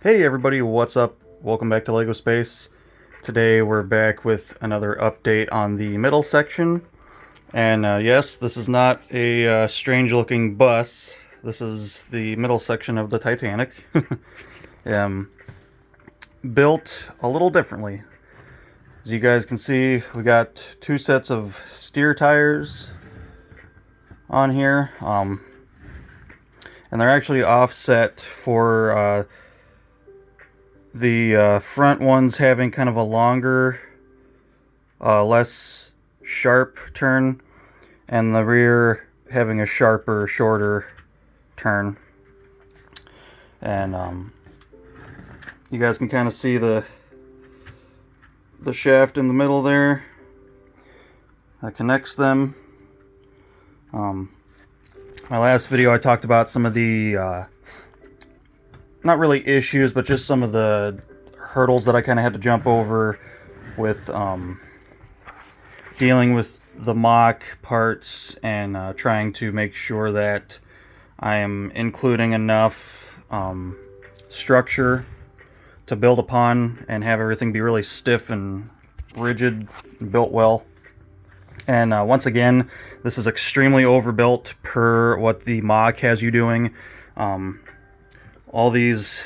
Hey everybody, what's up? Welcome back to LEGO Space. Today we're back with another update on the middle section. And yes, this is not a strange looking bus. This is the middle section of the Titanic. um, Built a little differently. As you guys can see, we got two sets of steer tires on here. And they're actually offset for the front one's having kind of a longer, less sharp turn, and the rear having a sharper, shorter turn. And you guys can kind of see the shaft in the middle there that connects them. My last video I talked about some of the not really issues, but just some of the hurdles that I kind of had to jump over with dealing with the mock parts and trying to make sure that I am including enough structure to build upon and have everything be really stiff and rigid and built well. And once again, this is extremely overbuilt per what the mock has you doing. All these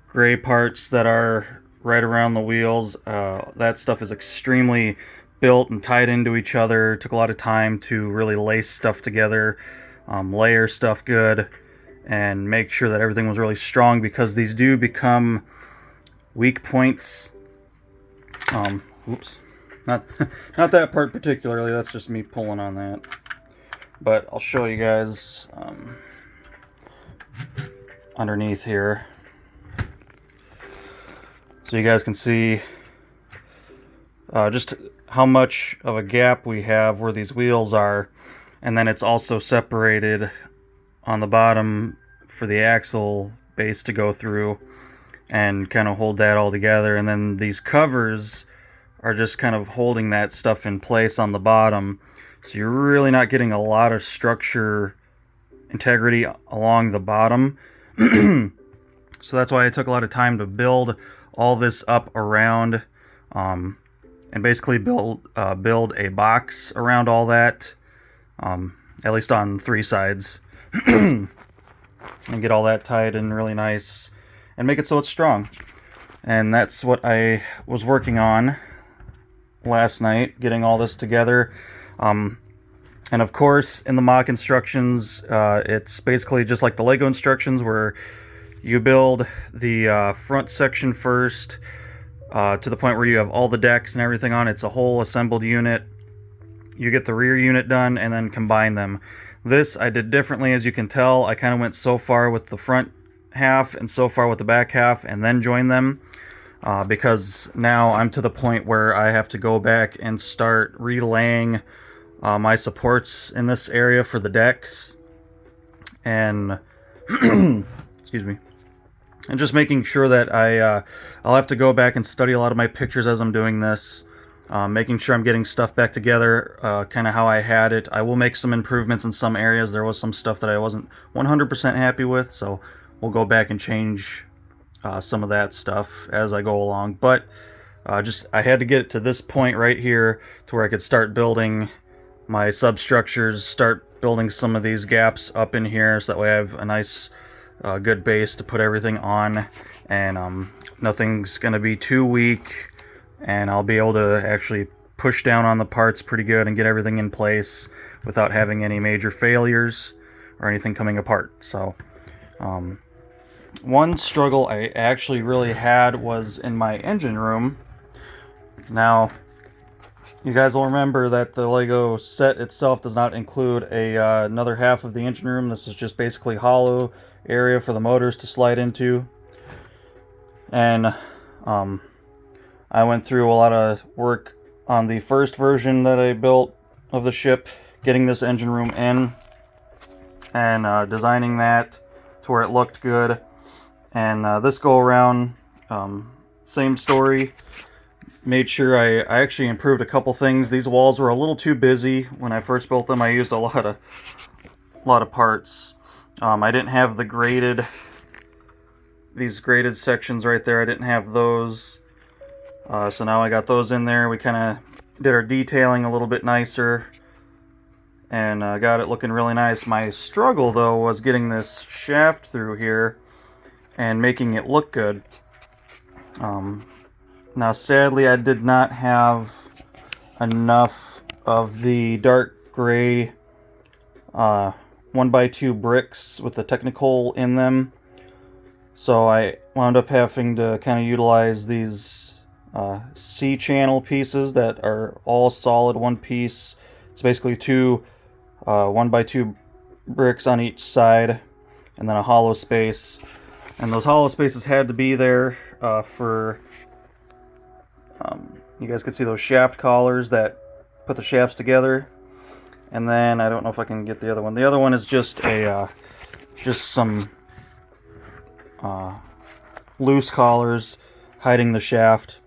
gray parts that are right around the wheels, that stuff is extremely built and tied into each other. It took a lot of time to really lace stuff together, layer stuff good, and make sure that everything was really strong, because these do become weak points. Oops, not that part particularly, that's just me pulling on that. But I'll show you guys underneath here, so you guys can see just how much of a gap we have where these wheels are, and then it's also separated on the bottom for the axle base to go through and kind of hold that all together. And then these covers are just kind of holding that stuff in place on the bottom, so you're really not getting a lot of structure integrity along the bottom. So that's why I took a lot of time to build all this up around, and basically build a box around all that, at least on three sides, and get all that tied in really nice and make it so it's strong. And that's what I was working on last night, getting all this together. And of course, in the mock instructions, it's basically just like the LEGO instructions, where you build the front section first, to the point where you have all the decks and everything on. It's a whole assembled unit. You get the rear unit done and then combine them. This I did differently, as you can tell. I kind of went so far with the front half and so far with the back half and then join them, because now I'm to the point where I have to go back and start relaying my supports in this area for the decks, and excuse me, and just making sure that I'll have to go back and study a lot of my pictures as I'm doing this, making sure I'm getting stuff back together kind of how I had it. I will make some improvements in some areas. There was some stuff that I wasn't 100% happy with, so we'll go back and change some of that stuff as I go along. But I had to get it to this point right here to where I could start building my substructures, start building some of these gaps up in here, so that way I have a nice good base to put everything on, and nothing's gonna be too weak, and I'll be able to actually push down on the parts pretty good and get everything in place without having any major failures or anything coming apart. So one struggle I actually really had was in my engine room. Now, you guys will remember that the LEGO set itself does not include another half of the engine room. This is just basically hollow area for the motors to slide into. And I went through a lot of work on the first version that I built of the ship, getting this engine room in and designing that to where it looked good. And this go around, same story. Made sure I actually improved a couple things. These walls were a little too busy when I first built them. I used a lot of parts. I didn't have the graded these graded sections right there. I didn't have those. So now I got those in there. We kind of did our detailing a little bit nicer. And got it looking really nice. My struggle, though, was getting this shaft through here and making it look good. Now, sadly, I did not have enough of the dark gray 1x2 bricks with the Technicolor in them. So I wound up having to kind of utilize these C-channel pieces that are all solid one piece. It's basically two 1x2 bricks on each side, and then a hollow space. And those hollow spaces had to be there for you guys can see those shaft collars that put the shafts together. And then I don't know if I can get the other one. The other one is just a just some loose collars hiding the shaft,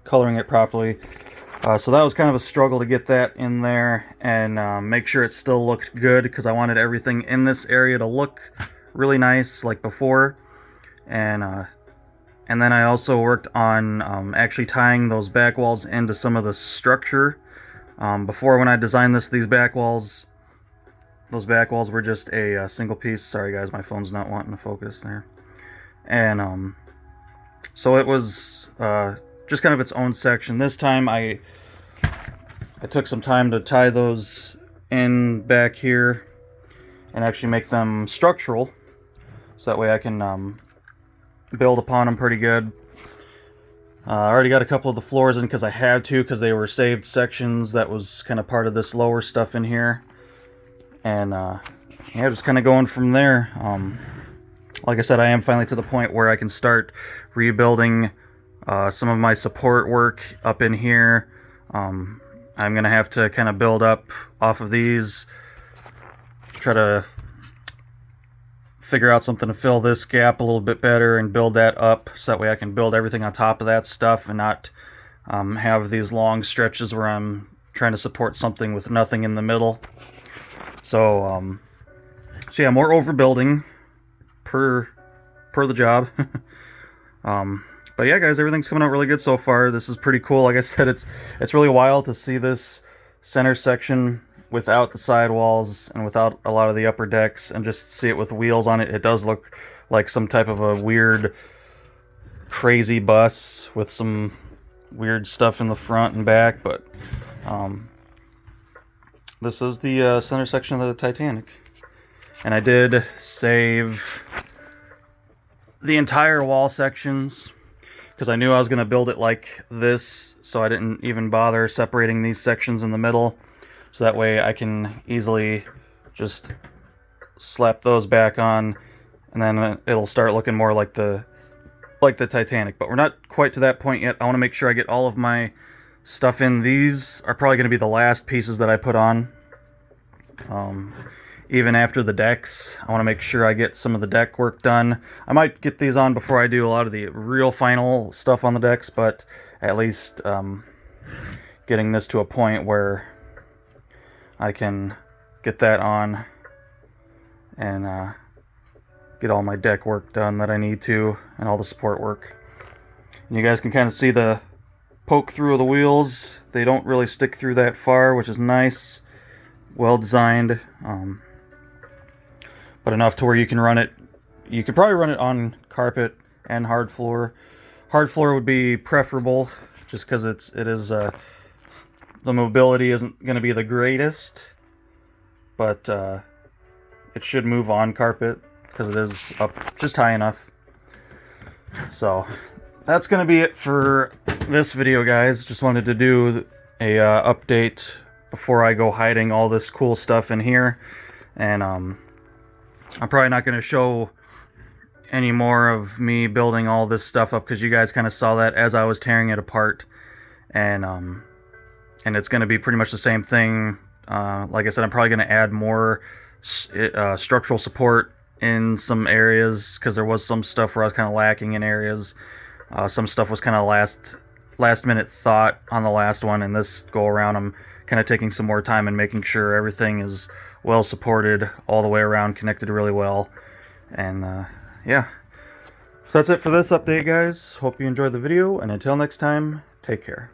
coloring it properly. So that was kind of a struggle to get that in there and make sure it still looked good, because I wanted everything in this area to look really nice like before. And then I also worked on actually tying those back walls into some of the structure. Before, when I designed these back walls, those back walls were just a single piece. Sorry guys, my phone's not wanting to focus there. And so it was just kind of its own section. This time I took some time to tie those in back here and actually make them structural, so that way I can build upon them pretty good. I already got a couple of the floors in because I had to, because they were saved sections that was kind of part of this lower stuff in here. And yeah, just kind of going from there. Like I said, I am finally to the point where I can start rebuilding some of my support work up in here. I'm going to have to kind of build up off of these, try to figure out something to fill this gap a little bit better and build that up, so that way I can build everything on top of that stuff and not have these long stretches where I'm trying to support something with nothing in the middle. So yeah, more overbuilding per the job. But yeah, guys, everything's coming out really good so far. This is pretty cool. Like I said, it's really wild to see this center section without the sidewalls and without a lot of the upper decks, and just see it with wheels on it. It does look like some type of a weird, crazy bus with some weird stuff in the front and back. But this is the center section of the Titanic. And I did save the entire wall sections, because I knew I was going to build it like this, so I didn't even bother separating these sections in the middle. So that way I can easily just slap those back on, and then it'll start looking more like the Titanic. But we're not quite to that point yet. I want to make sure I get all of my stuff in. These are probably going to be the last pieces that I put on. Even after the decks, I want to make sure I get some of the deck work done. I might get these on before I do a lot of the real final stuff on the decks, but at least getting this to a point where I can get that on and get all my deck work done that I need to, and all the support work. And you guys can kind of see the poke through of the wheels. They don't really stick through that far, which is nice. Well designed. But enough to where you can run it. You could probably run it on carpet and hard floor. Hard floor would be preferable, just because it is the mobility isn't going to be the greatest, but it should move on carpet because it is up just high enough. So that's going to be it for this video, guys. Just wanted to do a update before I go hiding all this cool stuff in here. And I'm probably not going to show any more of me building all this stuff up, because you guys kind of saw that as I was tearing it apart. And it's going to be pretty much the same thing. Like I said, I'm probably going to add more structural support in some areas, because there was some stuff where I was kind of lacking in areas. Some stuff was kind of last minute thought on the last one, and this go around I'm kind of taking some more time and making sure everything is well supported all the way around, connected really well. And yeah, So that's it for this update, guys. Hope you enjoyed the video, and until next time, take care.